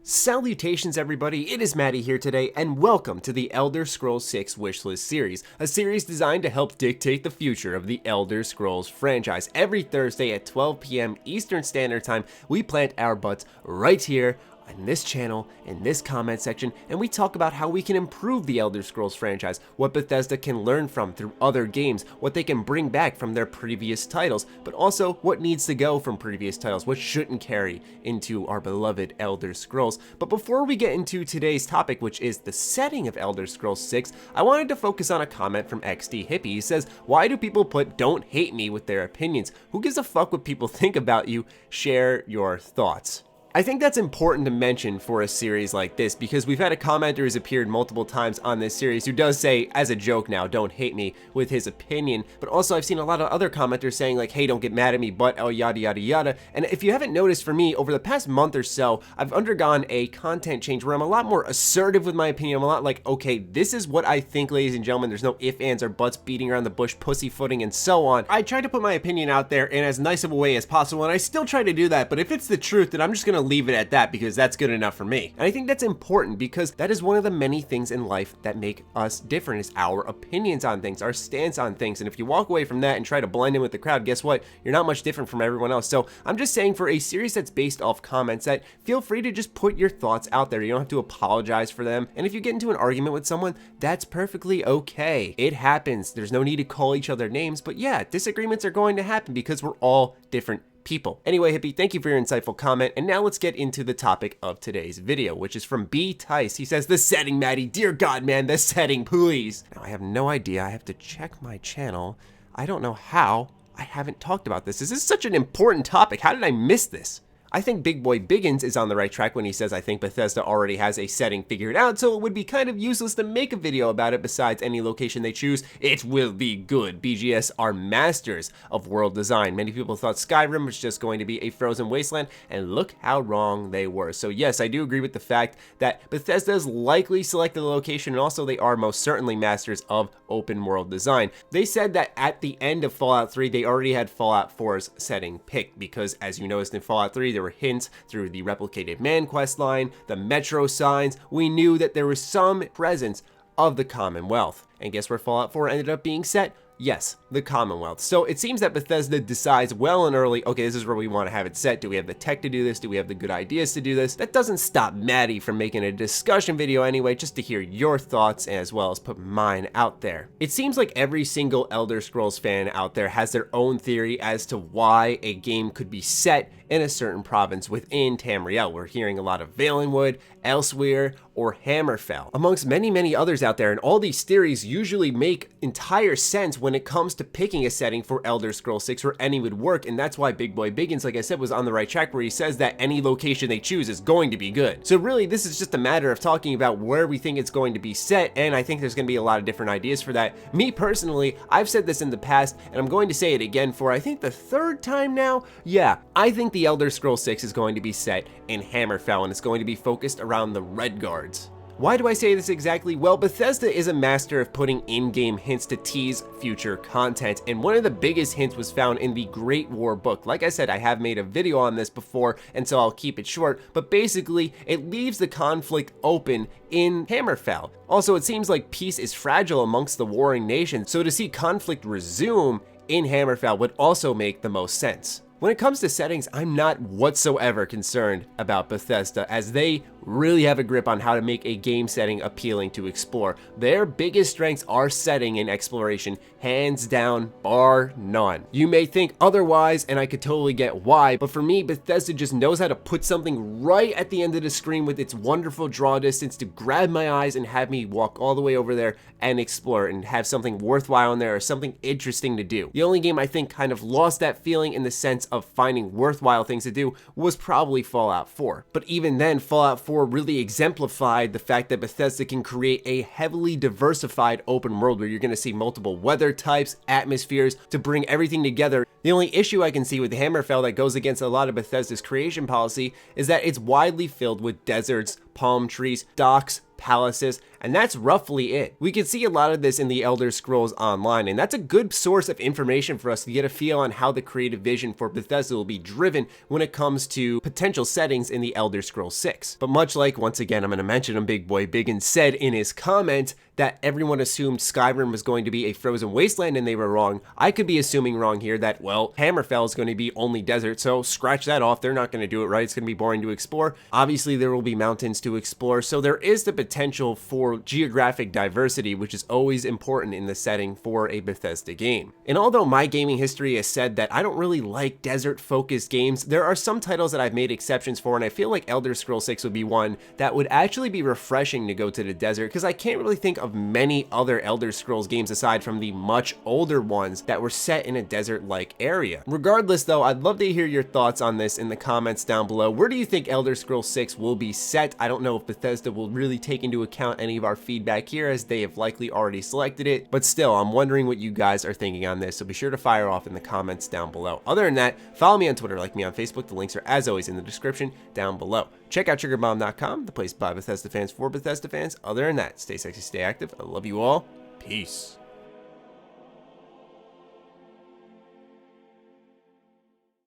Salutations everybody, it is Matty here today, and welcome to the Elder Scrolls 6 Wishlist series, a series designed to help dictate the future of the Elder Scrolls franchise. Every Thursday at 12 p.m. Eastern Standard Time, we plant our butts right here on this channel, in this comment section, and we talk about how we can improve the Elder Scrolls franchise, what Bethesda can learn from through other games, what they can bring back from their previous titles, but also what needs to go from previous titles, what shouldn't carry into our beloved Elder Scrolls. But before we get into today's topic, which is the setting of Elder Scrolls 6, I wanted to focus on a comment from XD Hippie. He says, "Why do people put 'don't hate me' with their opinions? Who gives a fuck what people think about you? Share your thoughts." I think that's important to mention for a series like this because we've had a commenter who's appeared multiple times on this series who does say, as a joke now, "don't hate me" with his opinion, but also I've seen a lot of other commenters saying like, "hey, don't get mad at me, but oh, yada yada yada." And if you haven't noticed, for me, over the past month or so, I've undergone a content change where I'm a lot more assertive with my opinion. I'm a lot like, okay, this is what I think, ladies and gentlemen. There's no ifs, ands, or buts, beating around the bush, pussyfooting, and so on. I try to put my opinion out there in as nice of a way as possible, and I still try to do that, but if it's the truth, then I'm just gonna leave it at that because that's good enough for me. And I think that's important because that is one of the many things in life that make us different, is our opinions on things, our stance on things. And if you walk away from that and try to blend in with the crowd, guess what? You're not much different from everyone else. So I'm just saying, for a series that's based off comments, that feel free to just put your thoughts out there. You don't have to apologize for them. And if you get into an argument with someone, that's perfectly okay. It happens. There's no need to call each other names, but yeah, disagreements are going to happen because we're all different people. Anyway, Hippie, thank you for your insightful comment, and now let's get into the topic of today's video, which is from B. Tice. He says, "The setting, Matty, dear God, man, the setting, please." Now, I have no idea. I have to check my channel. I don't know how I haven't talked about this. This is such an important topic. How did I miss this? I think Big Boy Biggins is on the right track when he says, "I think Bethesda already has a setting figured out, so it would be kind of useless to make a video about it. Besides, any location they choose, it will be good. BGS are masters of world design. Many people thought Skyrim was just going to be a frozen wasteland, and look how wrong they were." So yes, I do agree with the fact that Bethesda has likely selected the location, and also they are most certainly masters of open world design. They said that at the end of Fallout 3, they already had Fallout 4's setting picked because, as you noticed in Fallout 3, there were hints through the replicated man quest line, the metro signs. We knew that there was some presence of the Commonwealth. And guess where Fallout 4 ended up being set? Yes, the Commonwealth. So it seems that Bethesda decides well and early, okay, this is where we want to have it set. Do we have the tech to do this? Do we have the good ideas to do this? That doesn't stop Matty from making a discussion video anyway, just to hear your thoughts as well as put mine out there. It seems like every single Elder Scrolls fan out there has their own theory as to why a game could be set in a certain province within Tamriel. We're hearing a lot of Valenwood, Elsewhere, or Hammerfell, amongst many, many others out there, and all these theories usually make entire sense when it comes to picking a setting for Elder Scrolls 6 where any would work, and that's why Big Boy Biggins, like I said, was on the right track where he says that any location they choose is going to be good. So really, this is just a matter of talking about where we think it's going to be set, and I think there's going to be a lot of different ideas for that. Me personally, I've said this in the past, and I'm going to say it again for I think the third time now. Yeah, I think the Elder Scrolls 6 is going to be set in Hammerfell, and it's going to be focused around the Redguards. Why do I say this exactly? Well, Bethesda is a master of putting in-game hints to tease future content, and one of the biggest hints was found in the Great War book. Like I said, I have made a video on this before, and so I'll keep it short, but basically, it leaves the conflict open in Hammerfell. Also, it seems like peace is fragile amongst the warring nations, so to see conflict resume in Hammerfell would also make the most sense. When it comes to settings, I'm not whatsoever concerned about Bethesda, as they really have a grip on how to make a game setting appealing to explore. Their biggest strengths are setting and exploration, hands down, bar none. You may think otherwise, and I could totally get why, but for me, Bethesda just knows how to put something right at the end of the screen with its wonderful draw distance to grab my eyes and have me walk all the way over there and explore and have something worthwhile in there or something interesting to do. The only game I think kind of lost that feeling in the sense of finding worthwhile things to do was probably Fallout 4. But even then, Fallout 4 really exemplified the fact that Bethesda can create a heavily diversified open world where you're going to see multiple weather types, atmospheres, to bring everything together. The only issue I can see with Hammerfell that goes against a lot of Bethesda's creation policy is that it's widely filled with deserts, palm trees, docks, palaces, and that's roughly it. We can see a lot of this in the Elder Scrolls Online, and that's a good source of information for us to get a feel on how the creative vision for Bethesda will be driven when it comes to potential settings in the Elder Scrolls 6. But much like, once again, I'm going to mention him, Big Boy Biggin said in his comment that everyone assumed Skyrim was going to be a frozen wasteland and they were wrong, I could be assuming wrong here that, well, Hammerfell is going to be only desert, so scratch that off. They're not going to do it right. It's going to be boring to explore. Obviously, there will be mountains to explore, so there is the potential for geographic diversity, which is always important in the setting for a Bethesda game. And although my gaming history has said that I don't really like desert-focused games, there are some titles that I've made exceptions for, and I feel like Elder Scrolls 6 would be one that would actually be refreshing to go to the desert, because I can't really think of many other Elder Scrolls games aside from the much older ones that were set in a desert-like area. Regardless though, I'd love to hear your thoughts on this in the comments down below. Where do you think Elder Scrolls 6 will be set? I don't know if Bethesda will really take into account any of our feedback here, as they have likely already selected it, but still, I'm wondering what you guys are thinking on this, so be sure to fire off in the comments down below. Other than that, follow me on Twitter, like me on Facebook. The links are as always in the description down below. Check out TriggerBomb.com, the place by Bethesda fans for Bethesda fans. Other than that, stay sexy, stay active. I love you all. Peace.